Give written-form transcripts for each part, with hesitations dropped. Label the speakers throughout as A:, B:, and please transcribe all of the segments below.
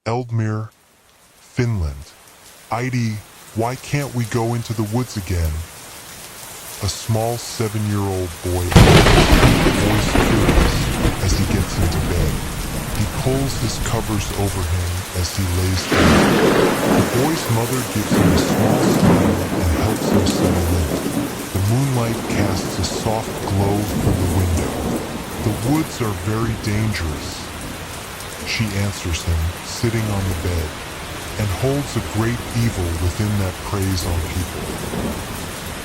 A: Eldmere, Finland. Heidi, why can't we go into the woods again? A small 7-year-old boy voice curious as he gets into bed. He pulls his covers over him as he lays down. The boy's mother gives him a small smile and helps him settle in. The moonlight casts a soft glow through the window. The woods are very dangerous, she answers him, sitting on the bed, and holds a great evil within that preys on people.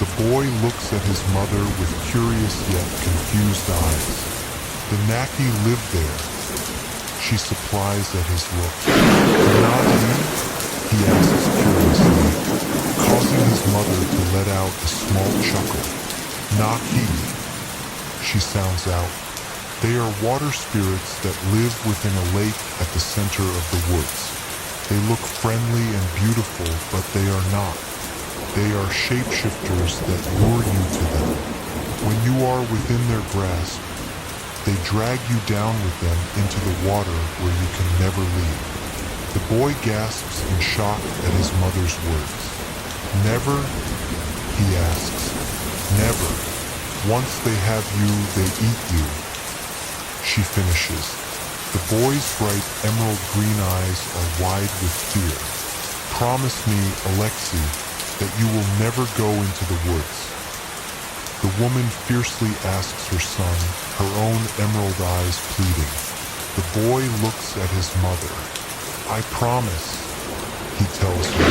A: The boy looks at his mother with curious yet confused eyes. The Naki live there. She supplies at his look. Not he? He asks curiously, causing his mother to let out a small chuckle. Not he, she sounds out. They are water spirits that live within a lake at the center of the woods. They look friendly and beautiful, but they are not. They are shapeshifters that lure you to them. When you are within their grasp, they drag you down with them into the water where you can never leave. The boy gasps in shock at his mother's words. Never? He asks. Never. Once they have you, they eat you. She finishes. The boy's bright emerald green eyes are wide with fear. Promise me, Alexei, that you will never go into the woods. The woman fiercely asks her son, her own emerald eyes pleading. The boy looks at his mother. I promise, he tells her.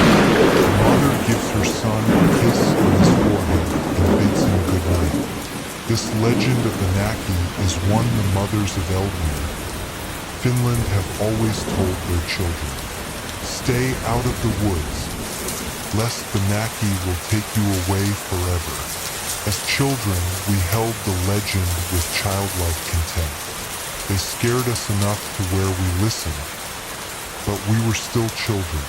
A: The mother gives her son a kiss on his forehead and bids him good night. This legend of the Naki is one the mothers of Eldmere, Finland, have always told their children. Stay out of the woods, lest the Naki will take you away forever. As children, we held the legend with childlike contempt. They scared us enough to where we listened, but we were still children.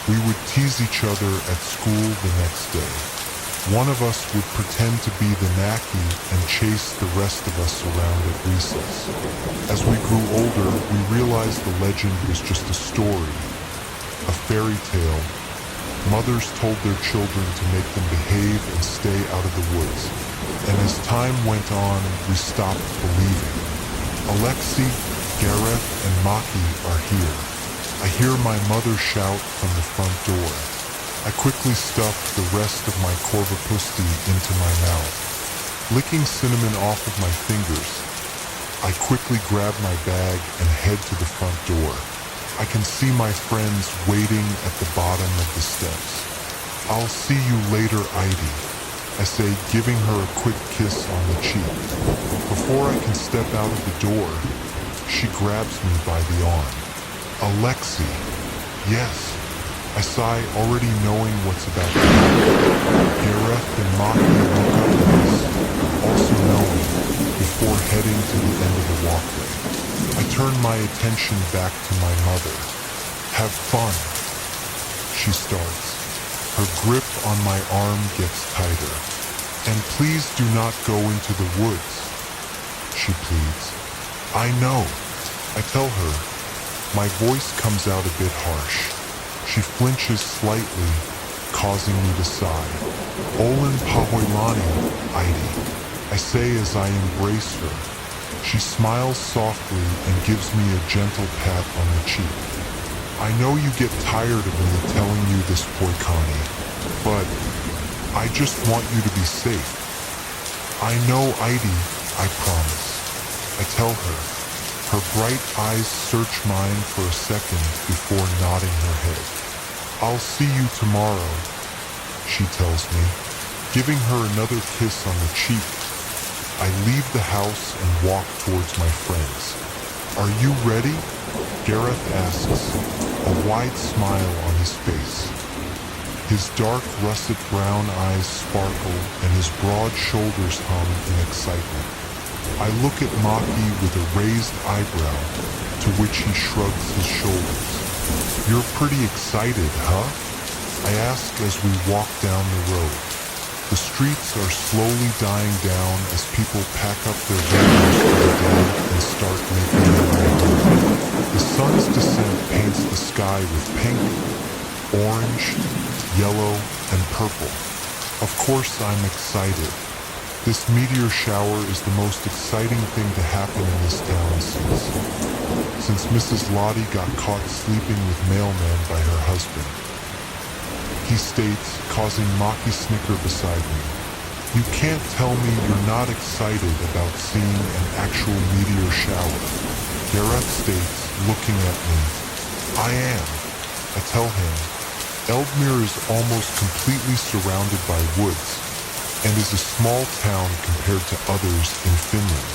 A: We would tease each other at school the next day. One of us would pretend to be the Naki and chase the rest of us around at recess. As we grew older, we realized the legend was just a story, a fairy tale. Mothers told their children to make them behave and stay out of the woods. And as time went on, we stopped believing. Alexei, Gareth, and Maki are here. I hear my mother shout from the front door. I quickly stuffed the rest of my korvapusti into my mouth. Licking cinnamon off of my fingers, I quickly grab my bag and head to the front door. I can see my friends waiting at the bottom of the steps. I'll see you later, Heidi, I say, giving her a quick kiss on the cheek. Before I can step out of the door, she grabs me by the arm. Alexei. Yes, I sigh, already knowing what's about to happen. Gareth and Maki look up at us, also knowing, before heading to the end of the walkway. I turn my attention back to my mother. Have fun, she starts. Her grip on my arm gets tighter. And please do not go into the woods, she pleads. I know, I tell her. My voice comes out a bit harsh. She flinches slightly, causing me to sigh. Olin pahoilani, Heidi, I say as I embrace her. She smiles softly and gives me a gentle pat on the cheek. I know you get tired of me telling you this, Poikani, but I just want you to be safe. I know, Heidi, I promise. I tell her. Her bright eyes search mine for a second before nodding her head. I'll see you tomorrow, she tells me, giving her another kiss on the cheek. I leave the house and walk towards my friends. Are you ready? Gareth asks, a wide smile on his face. His dark russet brown eyes sparkle and his broad shoulders hum in excitement. I look at Maki with a raised eyebrow, to which he shrugs his shoulders. You're pretty excited, huh? I ask as we walk down the road. The streets are slowly dying down as people pack up their vehicles for the day and start making their way home. The sun's descent paints the sky sky with pink, orange, yellow, and purple. Of course I'm excited. This meteor shower is the most exciting thing to happen in this town since Mrs. Lottie got caught sleeping with mailman by her husband. He states, causing Maki snicker beside me, "You can't tell me you're not excited about seeing an actual meteor shower." Gareth states, looking at me, "I am." I tell him, Eldmere is almost completely surrounded by woods and is a small town compared to others in Finland.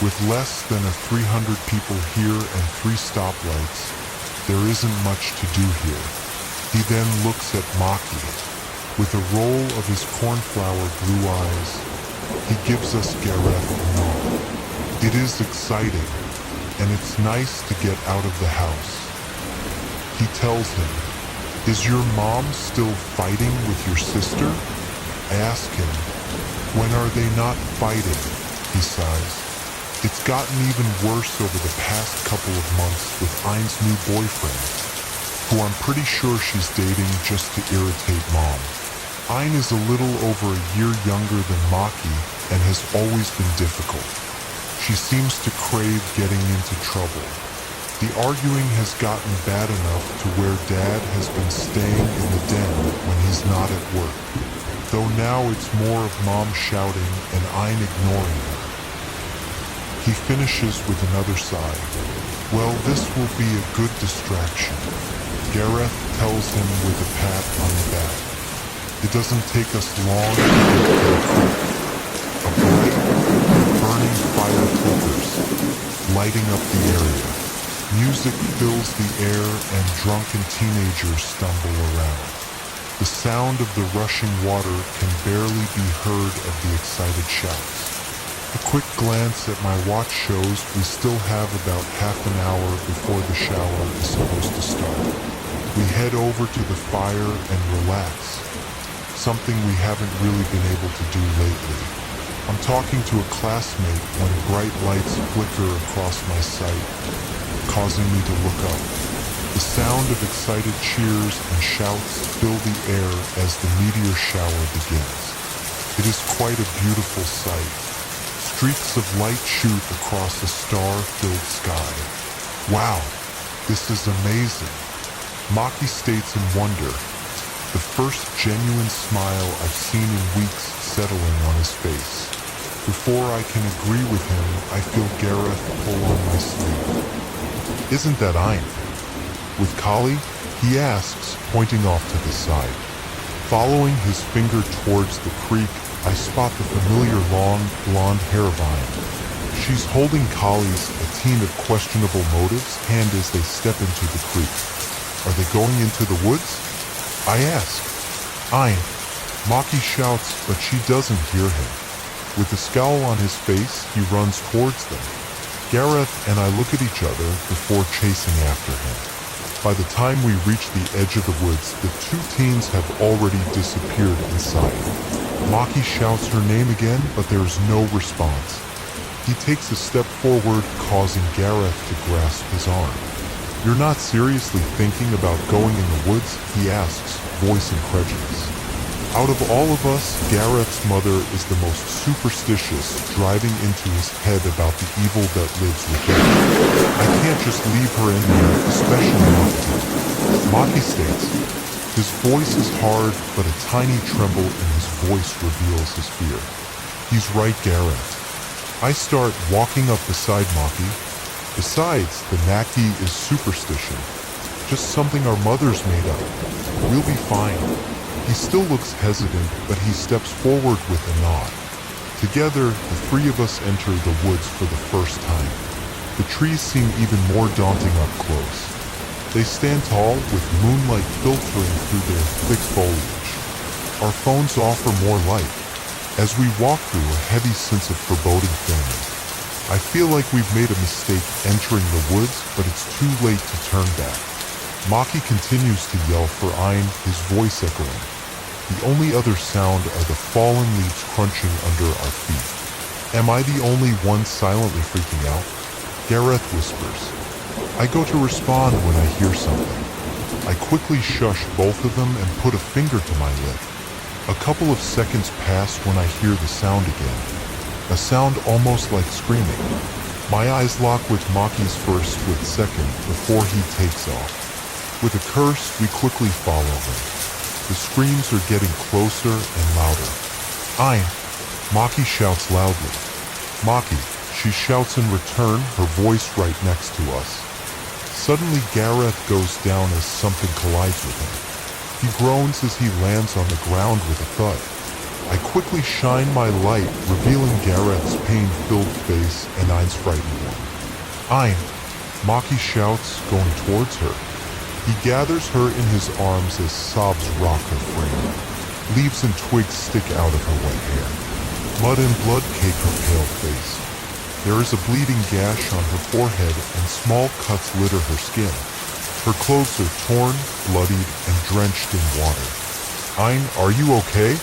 A: With less than 300 people here and 3 stoplights, there isn't much to do here. He then looks at Maki. With a roll of his cornflower blue eyes, he gives us Gareth a nod. It is exciting, and it's nice to get out of the house. He tells him, "Is your mom still fighting with your sister?" I ask him, "When are they not fighting?" He sighs. "It's gotten even worse over the past couple of months with Ein's new boyfriend, who I'm pretty sure she's dating just to irritate Mom. Ein is a little over a year younger than Maki and has always been difficult. She seems to crave getting into trouble. The arguing has gotten bad enough to where Dad has been staying in the den when he's not at work. Though now it's more of Mom shouting and Ein ignoring her." He finishes with another sigh. "Well, this will be a good distraction." Gareth tells him with a pat on the back. It doesn't take us long to get to the creek. A bright, burning fire flickers, lighting up the area. Music fills the air and drunken teenagers stumble around. The sound of the rushing water can barely be heard of the excited shouts. A quick glance at my watch shows we still have about half an hour before the shower is supposed to start. We head over to the fire and relax, something we haven't really been able to do lately. I'm talking to a classmate when bright lights flicker across my sight, causing me to look up. The sound of excited cheers and shouts fill the air as the meteor shower begins. It is quite a beautiful sight. Streaks of light shoot across a star-filled sky. "Wow, this is amazing." Maki states in wonder, the first genuine smile I've seen in weeks settling on his face. Before I can agree with him, I feel Gareth pull on my sleeve. "Isn't that Ein?" "With Kali?" he asks, pointing off to the side. Following his finger towards the creek, I spot the familiar long, blonde hair vine. She's holding Kali's, a teen of questionable motives, hand as they step into the creek. Are they going into the woods? I ask. "Ein." Maki shouts, but she doesn't hear him. With a scowl on his face, he runs towards them. Gareth and I look at each other before chasing after him. By the time we reach the edge of the woods, the 2 teens have already disappeared inside. Maki shouts her name again, but there is no response. He takes a step forward, causing Gareth to grasp his arm. "You're not seriously thinking about going in the woods?" he asks, voice incredulous. Out of all of us, Gareth's mother is the most superstitious, driving into his head about the evil that lives within. I can't just leave her in there, especially not to. Maki states. His voice is hard, but a tiny tremble in his voice reveals his fear. "He's right, Gareth." I start walking up beside Maki. Besides, the Naki is superstition. Just something our mothers made up. We'll be fine. He still looks hesitant, but he steps forward with a nod. Together, the 3 of us enter the woods for the first time. The trees seem even more daunting up close. They stand tall, with moonlight filtering through their thick foliage. Our phones offer more light. As we walk through, a heavy sense of foreboding fills me. I feel like we've made a mistake entering the woods, but it's too late to turn back. Maki continues to yell for Ein, his voice echoing. The only other sound are the fallen leaves crunching under our feet. Am I the only one silently freaking out? Gareth whispers. I go to respond when I hear something. I quickly shushed both of them and put a finger to my lip. A couple of seconds pass when I hear the sound again. A sound almost like screaming. My eyes lock with Maki's for a split second before he takes off. With a curse, we quickly follow him. The screams are getting closer and louder. Ein! Maki shouts loudly. Maki, she shouts in return, her voice right next to us. Suddenly Gareth goes down as something collides with him. He groans as he lands on the ground with a thud. I quickly shine my light, revealing Gareth's pain-filled face and Ein's frightened one. Ein! Maki shouts, going towards her. He gathers her in his arms as sobs rock her frame. Leaves and twigs stick out of her wet hair. Mud and blood cake her pale face. There is a bleeding gash on her forehead and small cuts litter her skin. Her clothes are torn, bloodied, and drenched in water. Ein, are you okay?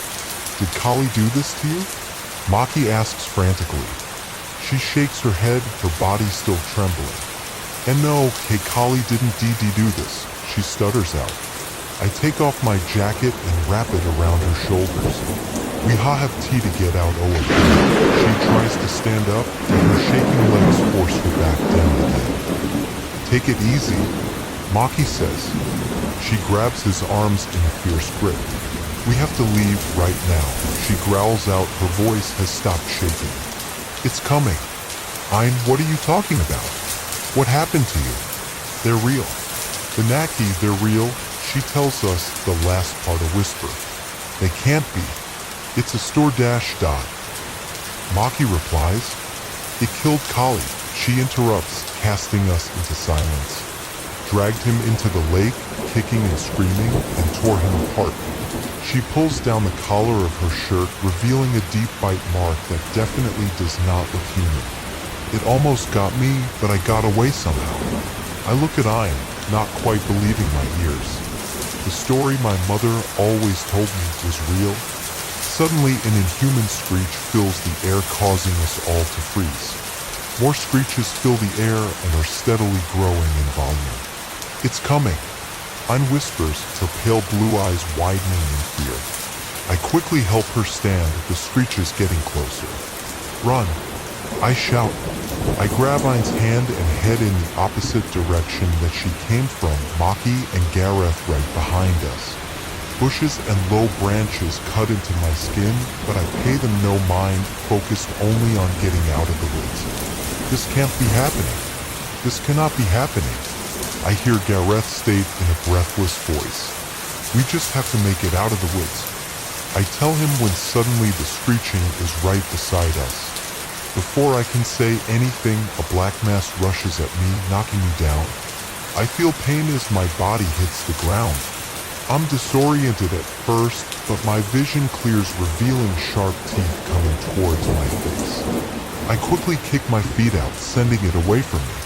A: Did Kali do this to you? Maki asks frantically. She shakes her head, her body still trembling. And no, Kali didn't do this, she stutters out. I take off my jacket and wrap it around her shoulders. We have tea to get out over. She tries to stand up, but her shaking legs force her back down again. Take it easy, Maki says. She grabs his arms in a fierce grip. We have to leave right now, she growls out, her voice has stopped shaking. It's coming. Ein, what are you talking about? What happened to you? They're real. The Naki, they're real. She tells us the last part a whisper. They can't be. It's a store-dash dot. Maki replies. It killed Kali. She interrupts, casting us into silence. Dragged him into the lake, kicking and screaming, and tore him apart. She pulls down the collar of her shirt, revealing a deep bite mark that definitely does not look human. It almost got me, but I got away somehow. I look at Ein, not quite believing my ears. The story my mother always told me was real. Suddenly, an inhuman screech fills the air, causing us all to freeze. More screeches fill the air and are steadily growing in volume. It's coming. Ein whispers, her pale blue eyes widening in fear. I quickly help her stand, the screeches getting closer. Run! I shout. I grab Ein's hand and head in the opposite direction that she came from, Maki and Gareth right behind us. Bushes and low branches cut into my skin, but I pay them no mind, focused only on getting out of the woods. This can't be happening. This cannot be happening. I hear Gareth state in a breathless voice. We just have to make it out of the woods. I tell him when suddenly the screeching is right beside us. Before I can say anything, a black mass rushes at me, knocking me down. I feel pain as my body hits the ground. I'm disoriented at first, but my vision clears, revealing sharp teeth coming towards my face. I quickly kick my feet out, sending it away from me.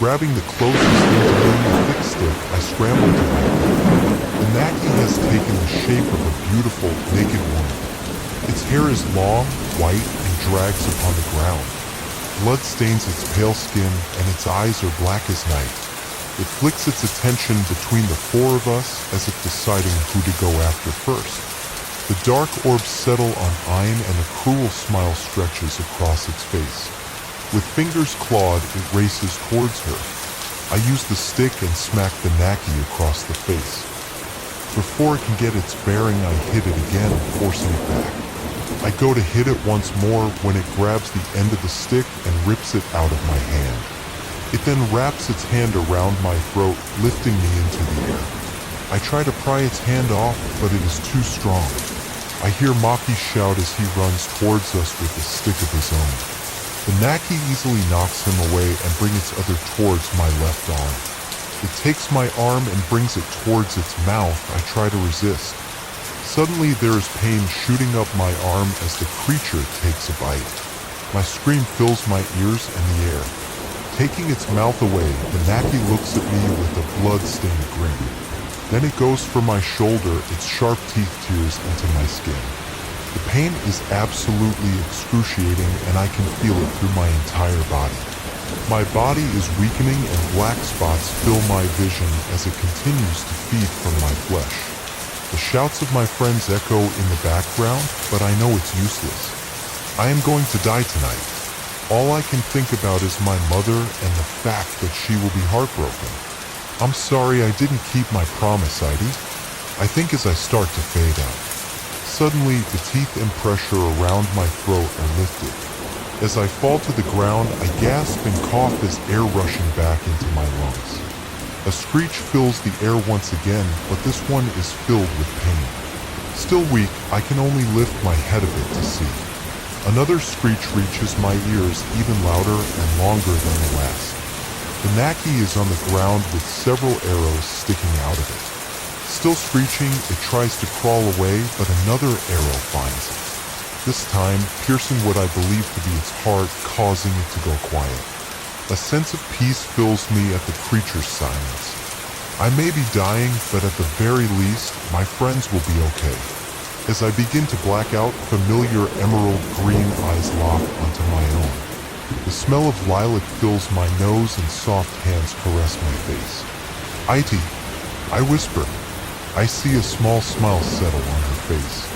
A: Grabbing the closest thing to me, a thick stick, I scramble to my feet. The Naki has taken the shape of a beautiful, naked woman. Its hair is long, white, and drags upon the ground. Blood stains its pale skin, and its eyes are black as night. It flicks its attention between the four of us, as if deciding who to go after first. The dark orbs settle on Ein, and a cruel smile stretches across its face. With fingers clawed, it races towards her. I use the stick and smack the Naki across the face. Before it can get its bearing, I hit it again, forcing it back. I go to hit it once more when it grabs the end of the stick and rips it out of my hand. It then wraps its hand around my throat, lifting me into the air. I try to pry its hand off, but it is too strong. I hear Maki shout as he runs towards us with a stick of his own. The Naki easily knocks him away and brings its other towards my left arm. It takes my arm and brings it towards its mouth. I try to resist. Suddenly there is pain shooting up my arm as the creature takes a bite. My scream fills my ears and the air. Taking its mouth away, the Naki looks at me with a blood-stained grin. Then it goes for my shoulder, its sharp teeth tears into my skin. The pain is absolutely excruciating, and I can feel it through my entire body. My body is weakening and black spots fill my vision as it continues to feed from my flesh. The shouts of my friends echo in the background, but I know it's useless. I am going to die tonight. All I can think about is my mother and the fact that she will be heartbroken. I'm sorry I didn't keep my promise, Heidi. I think as I start to fade out. Suddenly, the teeth and pressure around my throat are lifted. As I fall to the ground, I gasp and cough as air rushing back into my lungs. A screech fills the air once again, but this one is filled with pain. Still weak, I can only lift my head a bit to see. Another screech reaches my ears even louder and longer than the last. The Naki is on the ground with several arrows sticking out of it. Still screeching, it tries to crawl away, but another arrow finds it. This time, piercing what I believe to be its heart, causing it to go quiet. A sense of peace fills me at the creature's silence. I may be dying, but at the very least, my friends will be okay. As I begin to black out, familiar emerald green eyes lock onto my own. The smell of lilac fills my nose and soft hands caress my face. Aiti, I whisper. I see a small smile settle on her face.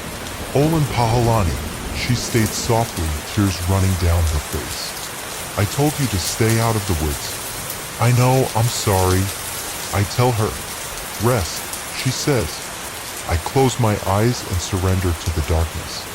A: Olin Pahalani, she states softly, tears running down her face. I told you to stay out of the woods. I know, I'm sorry. I tell her. Rest, she says. I close my eyes and surrender to the darkness.